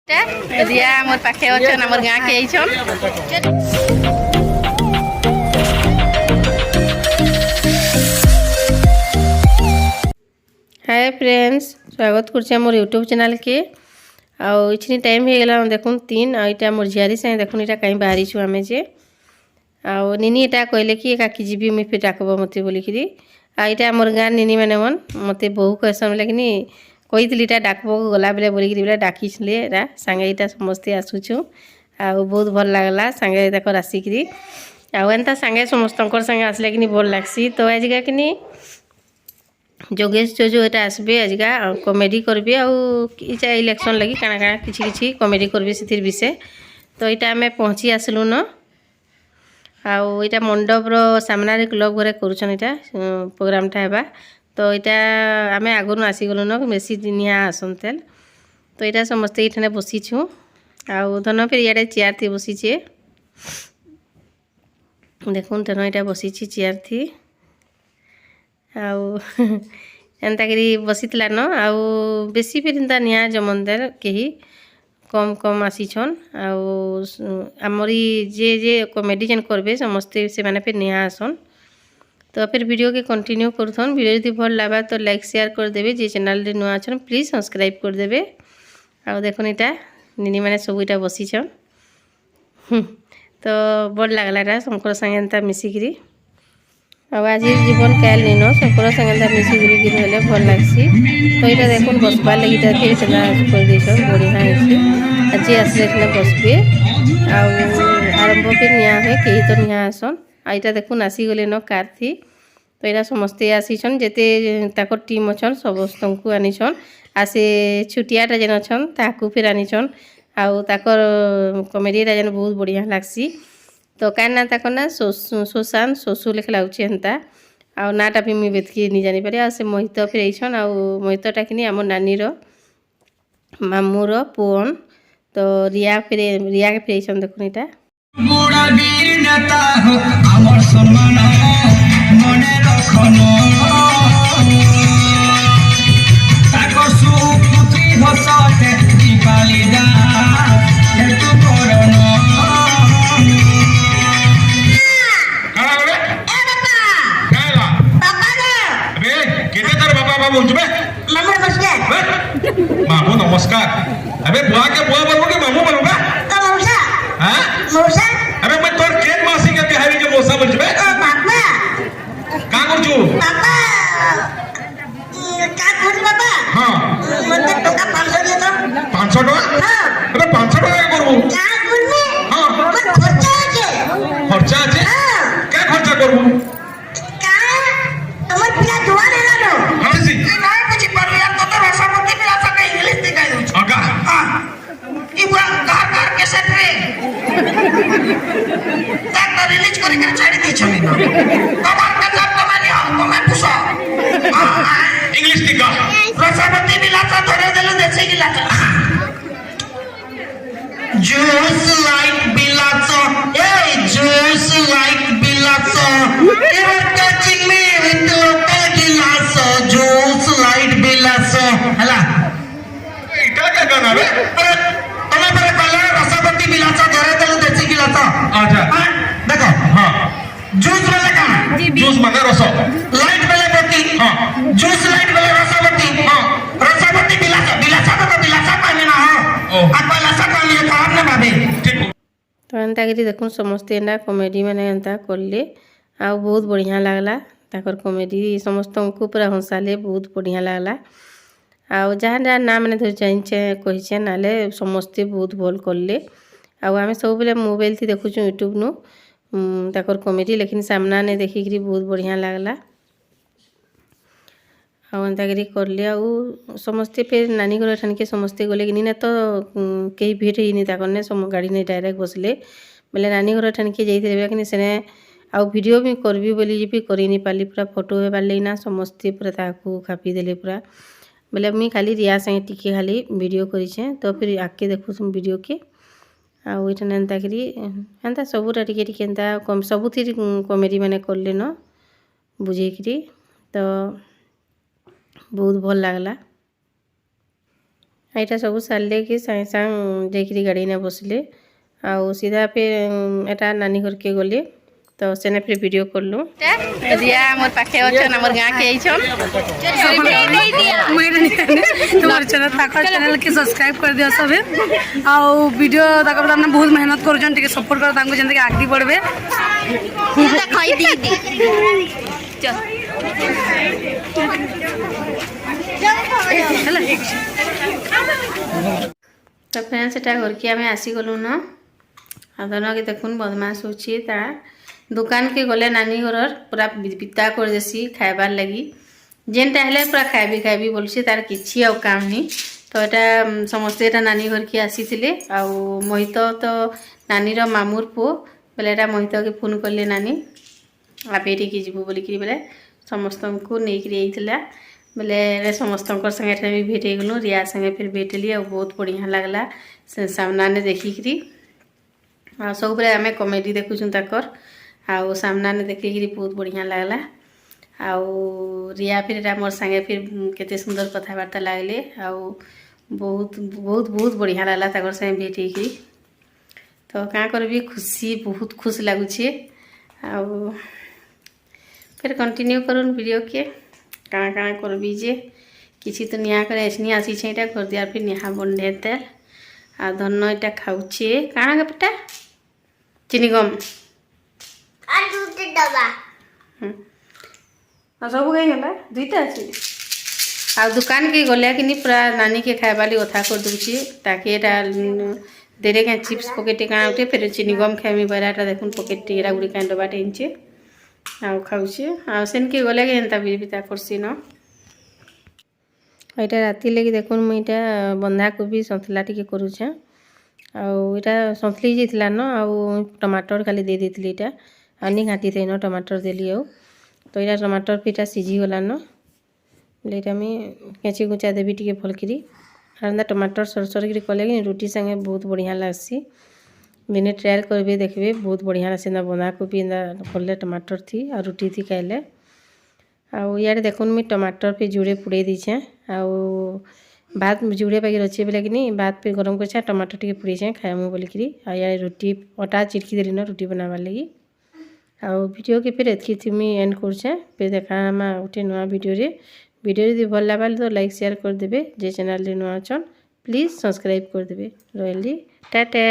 रिया मोर पाखे अच्छन हमर गाँ के आइछन। हाय फ्रेंड्स, स्वागत करछे मोर यूट्यूब चैनल के। आउ इछनी टाइम हे गेला देखुन 3 आ इटा मोर झियारी से देखुन इटा कहीं बाहरी छु हमें जे। आउ निनी इटा कहले कि काकी जीबी मुई फिर डाकबो मते बोली कि आ इटा मोर गाँ निनी माने मन मते बहु कहसन लेकिन कहीली इटा डाकबो गला बेले बोलिकी बेले डाकिले सांगे इटा समस्ते आसुछु आ बहुत भल लगला सांगे तक आसिकी आंता सांगे समस्त सांगे आसले कि भल लगसी। तो आजका कि जोगेश जो यहाँ आसबे आजका कमेडी करबे आचा इलेक्शन लगी काଣା काଣା किछि किछि कमेडी करबे से विषय। तो यहाँ आम पहुँची आसलु न आईटा मंडप सामने क्लब घरे करा प्रोग्रामटा है। तो यहाँ आम आगु आसीगलु न बेसी दिनिया आसनतेल। तो यहाँ समस्ते ये बसीछु आउ धन फिर इे चेयर थी बसीचे देखुन धन यहाँ बसी चेयर थी आउ एंता करी बसीला न आउ बेसी फिर एंता निया जमनदेर कहीं कम कम आसीछन आमरी जे जे कॉमेडी जेन करबे समस्ते से माने फिर निया आसन। तो फिर वीडियो के कंटिन्यू करथन। वीडियो यदि भल लगा तो लाइक शेयर कर देबे। जे चैनल रे नुआ अछन प्लीज सब्सक्राइब कर देबे। आ देखुन इटा निनी माने सब इटा बसीछन तो भल लागला शंकर संगे एंता मिसिकी आज जीवन कैल नीन शंकर संगे मिसिकी गिर भल लगसी। तो यहाँ देखुन बसबार लगी फिर से कर देछन बढ़िया है जी आसले बसबे आरंभ फिर निया है कहीं तो निया आसन आईटा देखुन आसीगले न कार थी। तो यहाँ समस्ते आसीछन जेते ताकर टीम अच्छन समस्त को आनीछन आ से छुटियाटा जेन अच्छन ताकू फिर आनीछन आउ ताकर कमेडीटा जेन बहुत बढ़िया लागसी। तो क्या ना ताकर ना सुशांत शोशु लेखे लगुचे हेन्ता आ नाटा भी मुझे बेतकी नहीं जानी पारे। आ से मोहित फिर आईछन आ मोहितटा कि आम नानीर मामूर पुअन। तो रिया के फिर आईछन देखुन इटा मामू नमस्कार। अबे बुआ के बुआ बनबो के मामू बनबो का मौसा? हां मौसा। अबे मैं तोर केन मासी के बिहारी के मौसा बनबे पापा का करजू पापा का कर पापा। हां मते टका 500 दे तो 500 टका। हां अबे 500 टका करबो का करबे? हां खर्चा আছে हां का खर्चा करबो का तमर पिला दुआ देला नो हां जी ना बुझी पर यार तो भाषा मते मिला सके इंग्लिश दिखाई दो अगा हां ई बुआ घर के सेट रे तक रिलीज करे के छाड़ी दे छनी ना कबर के जब कमानी हो तो मैं पूछो इंग्लिश दिखा भाषा मते मिला तो धरे देलो देसी की लाता जूस लाइक बिलातो ए जूस लाइक बिलातो you are touching me with local गिलासो जूस लाइक बिलासो हला इटा क्या गाना रे अरे तमे पर कहला रसवती बिलासो घरे देलो देसी गिलासो अच्छा देखो हां जूस वाला का जूस माने रस लाइट वाला बत्ती हां जूस लाइट वाला रसवती हां रसवती बिलासो बिलासो तो बिलासो पानी ना हो आ बिलासो पानी खराब ना भाबे। तो एंता कि देखुन समस्ते एंता कमेडी मैंने एंता करले आ बहुत बढ़िया लगला ताकर कमेडी समस्त को पूरा हंसाले बहुत बढ़िया लगला आ जहाँ जहाँ ना मैंने धर जाइए कहीचे नाले समस्ते बहुत भल करले आम सब बेले मोबाइल थी देखुँ यूट्यूब नु ताकर कमेडी लेकिन सामना ने देखिकी बहुत बढ़िया लगला आंता करी करले आउ समस्ते फिर नानी घर ठान के समस्ते गले कि ना तो कहीं भेट ही ताकने गाड़ी नहीं डायरेक्ट बसले बोले नानी घर ठान के जाइए कि सेने आउ वीडियो भी करबी बोली भी करी नहीं पाली पूरा फोटो हे पारे ना समस्ते पूरा ताकू खापी देले पूरा बोले मुई खाली रिया संगे टिके खाली वीडियो करें। तो फिर आगे देखु वीडियो के आउ इठान एंता करी एंता सबूटा टिके टिके एंता कम सबुथि कमेडी माने करले न बुझेकरी। तो बहुत भल लगला ଏଇଟା ସବୁ ସାରିଲେ कि ସାଙ୍ଗେ ସାଙ୍ଗେ ଯାଇକିରି ଗାଡ଼ିନେ ବସିଲେ ଆଉ ସିଧା ଫିର୍ ଏଟା ନାନୀ ଘରକେ ଗଲେ ତ ସେନେ ଫିର୍ ଭିଡ଼ିଓ করলু রিয়া আমার পাখে অছন আমার গাঁ কে আইছন तुम्हारे चैनल ताकर चैनल के सब्सक्राइब कर दियो सब आउ वीडियो ताकर हमने बहुत मेहनत करूछन टिके सपोर्ट कर तांको जंदे के आगदी बढ़बे খাই দি দি तो फ्रेंड्स एटा घर के आम आसीगलु न आदन के देखुन बदमाश होची ता दुकान के गले नानी घर पूरा बिता कर देसी खाइबार लगी जेनटा हेले पूरा खाइबी बोलसी तार किछि आ काम नहीं तो एटा समस्ते एटा नानी घर के आसीथिले आ मोहित तो नानी रो मामूर पो बेले एटा मोहित के फोन करले नानी आपेटी की जीवो बोली कि बेले समस्त को नेकरी आइथिला बेले समस्त संगे भी भेट गलु रिया संगे फिर भेटली आ बहुत बढ़िया लगला से सामना ने देखिकी आ सब आम कमेडी देखुचु तकर आ सामना ने देखिकी बहुत बढ़िया लगला आ रिया फिर मोर संगे फिर केते सुंदर कथबार्ता लगले आ बहुत बहुत बहुत बढ़िया लगला तकर संगे भेटी तो क्या करबी खुशी बहुत खुश लगुचे आ फिर कंटिन्यू करूँ वीडियो के काଣା काଣା करबी जे किसी तो निया करे ऐसनी आसी छे एटा कर दिया फिर निहा बंधे तेल आ धन्न एटा खाउछे काଣା का बेटा चीनी गम आ दूध डबा आ सब गई गला दुईटा अछि आ दुकान के गले कि नी पूरा नानी के खाइबाली कथा कर दूची ताकि एटा देरे के चिप्स पकेट काଣା उठे फिर चीनी गम खाइमी बराटा देखुन पकेट एरा गुडी कांड बाटे इंचे आ खाऊचे आ सेन के गले के एंता बिता करसी न एटा राति लगी देखुन मुई एटा बंधा कोबी संतला टिके करूछे आ एटा संतली जेथिला न आ टमाटर खाली दे देथिली एटा आनी घाटी थे न टमाटर देली आ तो एटा टमाटर पिटा सिझी गला न लेटा में केची गुचा देबी टिके फलकिरी आंदा टमाटर सरसर के कले कि रोटी संगे बहुत बढ़िया लागसी दिने ट्रायल करबे देखबे बहुत बढ़िया से बंधा कोबी फलले टमाटर थी आ रोटी थी खाइले आ यार देखुन मुई टमाटर पे जुड़े पुड़े दीछे आ भात जुड़े पाकि अच्छे बोले कि नहीं भात पे गरम कर टमाटर टी पुड़े खाइमु बोलिकी आ यार रोटी अटा चिटकी देली न रोटी बनाबार लगी आ वीडियो के फिर एतकी थी मुई एंड करछे फिर देखा गोटे नुआ वीडियो जदि भल लगा तो लाइक शेयर कर देबे जे चैनल रे नुआ अछन प्लीज सब्सक्राइब कर देबे रहिली टाटा।